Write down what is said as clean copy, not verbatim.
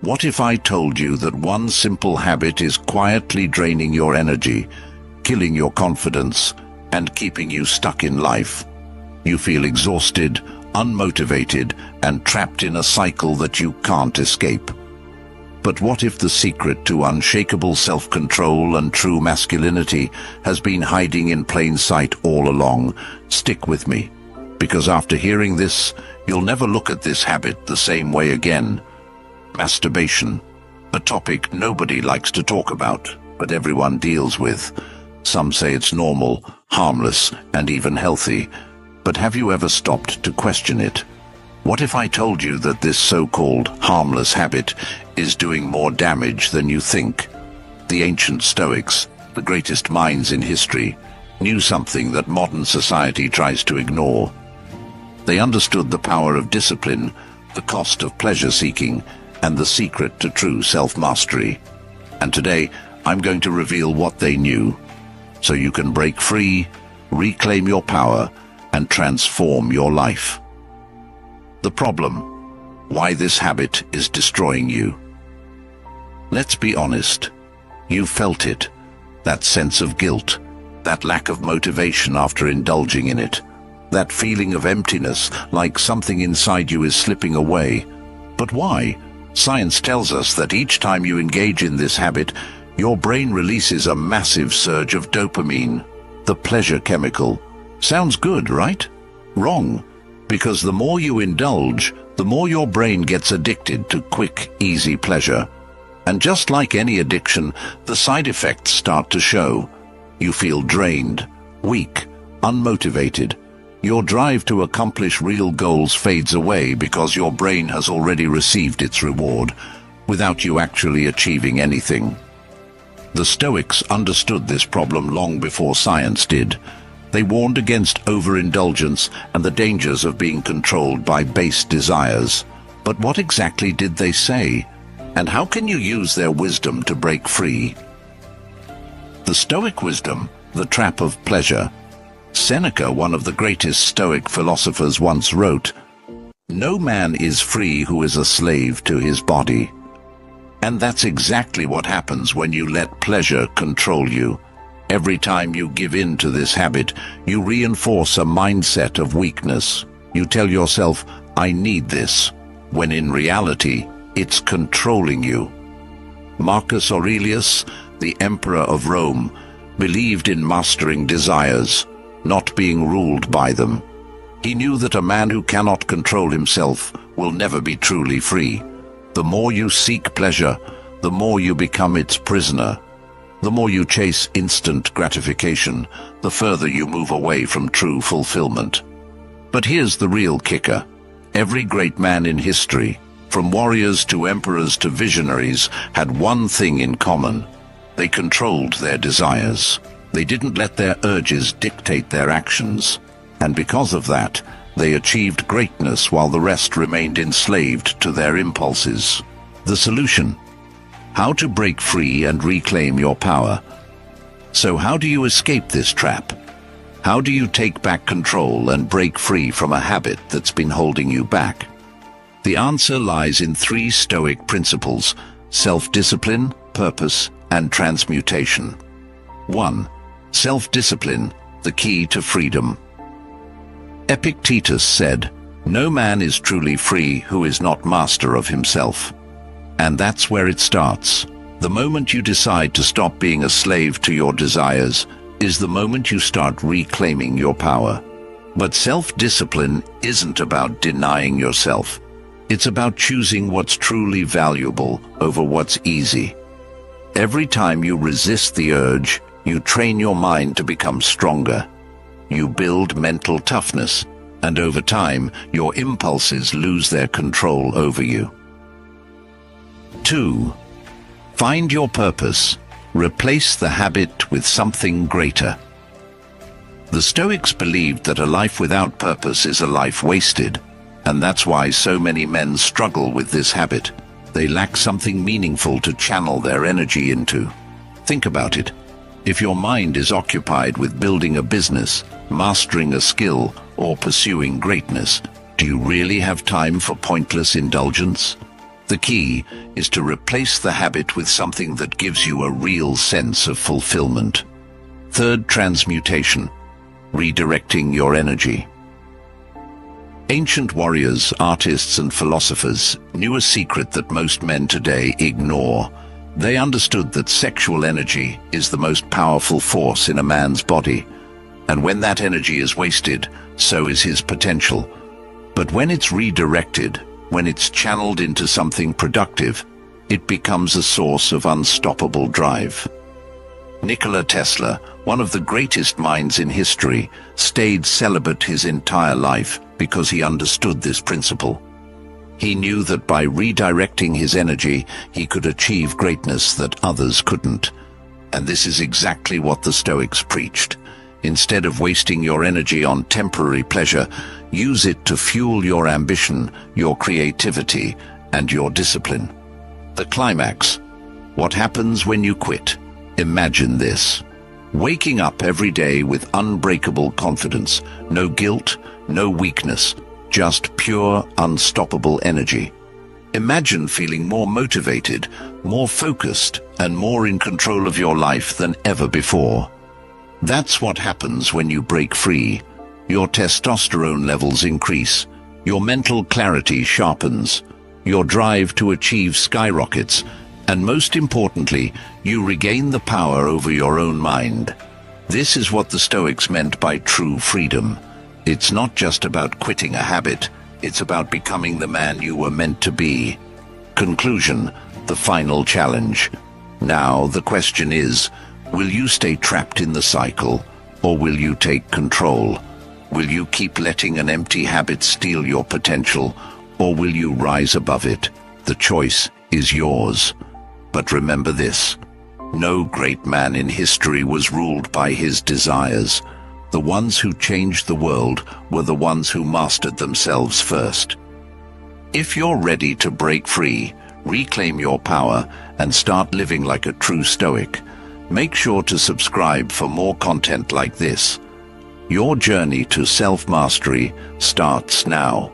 What if I told you that one simple habit is quietly draining your energy, killing your confidence, and keeping you stuck in life? You feel exhausted, unmotivated, and trapped in a cycle that you can't escape. But what if the secret to unshakable self-control and true masculinity has been hiding in plain sight all along? Stick with me, because after hearing this, you'll never look at this habit the same way again. Masturbation, a topic nobody likes to talk about, but everyone deals with. Some say it's normal, harmless, and even healthy. But have you ever stopped to question it? What if I told you that this so-called harmless habit is doing more damage than you think? The ancient Stoics, the greatest minds in history, knew something that modern society tries to ignore. They understood the power of discipline, the cost of pleasure-seeking, and the secret to true self-mastery. And today, I'm going to reveal what they knew, so you can break free, reclaim your power, and transform your life. The problem: why this habit is destroying you. Let's be honest. You felt it, that sense of guilt, that lack of motivation after indulging in it, that feeling of emptiness, like something inside you is slipping away. But why? Science tells us that each time you engage in this habit, your brain releases a massive surge of dopamine, the pleasure chemical. Sounds good, right? Wrong. Because the more you indulge, the more your brain gets addicted to quick, easy pleasure. And just like any addiction, the side effects start to show. You feel drained, weak, unmotivated. Your drive to accomplish real goals fades away because your brain has already received its reward, without you actually achieving anything. The Stoics understood this problem long before science did. They warned against overindulgence and the dangers of being controlled by base desires. But what exactly did they say? And how can you use their wisdom to break free? The Stoic wisdom, the trap of pleasure. Seneca, one of the greatest Stoic philosophers, once wrote, "No man is free who is a slave to his body." And that's exactly what happens when you let pleasure control you. Every time you give in to this habit, you reinforce a mindset of weakness. You tell yourself, "I need this," when in reality, it's controlling you. Marcus Aurelius, the Emperor of Rome, believed in mastering desires, not being ruled by them. He knew that a man who cannot control himself will never be truly free. The more you seek pleasure, the more you become its prisoner. The more you chase instant gratification, the further you move away from true fulfillment. But here's the real kicker. Every great man in history, from warriors to emperors to visionaries, had one thing in common. They controlled their desires. They didn't let their urges dictate their actions. And because of that, they achieved greatness while the rest remained enslaved to their impulses. The solution: how to break free and reclaim your power. So how do you escape this trap? How do you take back control and break free from a habit that's been holding you back? The answer lies in 3 Stoic principles: self-discipline, purpose, and transmutation. 1. Self-discipline, the key to freedom. Epictetus said, "No man is truly free who is not master of himself." And that's where it starts. The moment you decide to stop being a slave to your desires is the moment you start reclaiming your power. But self-discipline isn't about denying yourself. It's about choosing what's truly valuable over what's easy. Every time you resist the urge, you train your mind to become stronger. You build mental toughness, and over time, your impulses lose their control over you. 2. Find your purpose. Replace the habit with something greater. The Stoics believed that a life without purpose is a life wasted, and that's why so many men struggle with this habit. They lack something meaningful to channel their energy into. Think about it. If your mind is occupied with building a business, mastering a skill, or pursuing greatness, do you really have time for pointless indulgence? The key is to replace the habit with something that gives you a real sense of fulfillment. Third, transmutation, redirecting your energy. Ancient warriors, artists, and philosophers knew a secret that most men today ignore. They understood that sexual energy is the most powerful force in a man's body, and when that energy is wasted, so is his potential. But when it's redirected, when it's channeled into something productive, it becomes a source of unstoppable drive. Nikola Tesla, one of the greatest minds in history, stayed celibate his entire life because he understood this principle. He knew that by redirecting his energy, he could achieve greatness that others couldn't. And this is exactly what the Stoics preached. Instead of wasting your energy on temporary pleasure, use it to fuel your ambition, your creativity, and your discipline. The climax. What happens when you quit? Imagine this. Waking up every day with unbreakable confidence, no guilt, no weakness, just pure, unstoppable energy. Imagine feeling more motivated, more focused, and more in control of your life than ever before. That's what happens when you break free. Your testosterone levels increase, your mental clarity sharpens, your drive to achieve skyrockets, and most importantly, you regain the power over your own mind. This is what the Stoics meant by true freedom. It's not just about quitting a habit, it's about becoming the man you were meant to be. Conclusion, the final challenge. Now the question is, will you stay trapped in the cycle, or will you take control? Will you keep letting an empty habit steal your potential, or will you rise above it? The choice is yours. But remember this, no great man in history was ruled by his desires. The ones who changed the world were the ones who mastered themselves first. If you're ready to break free, reclaim your power, and start living like a true Stoic, make sure to subscribe for more content like this. Your journey to self-mastery starts now.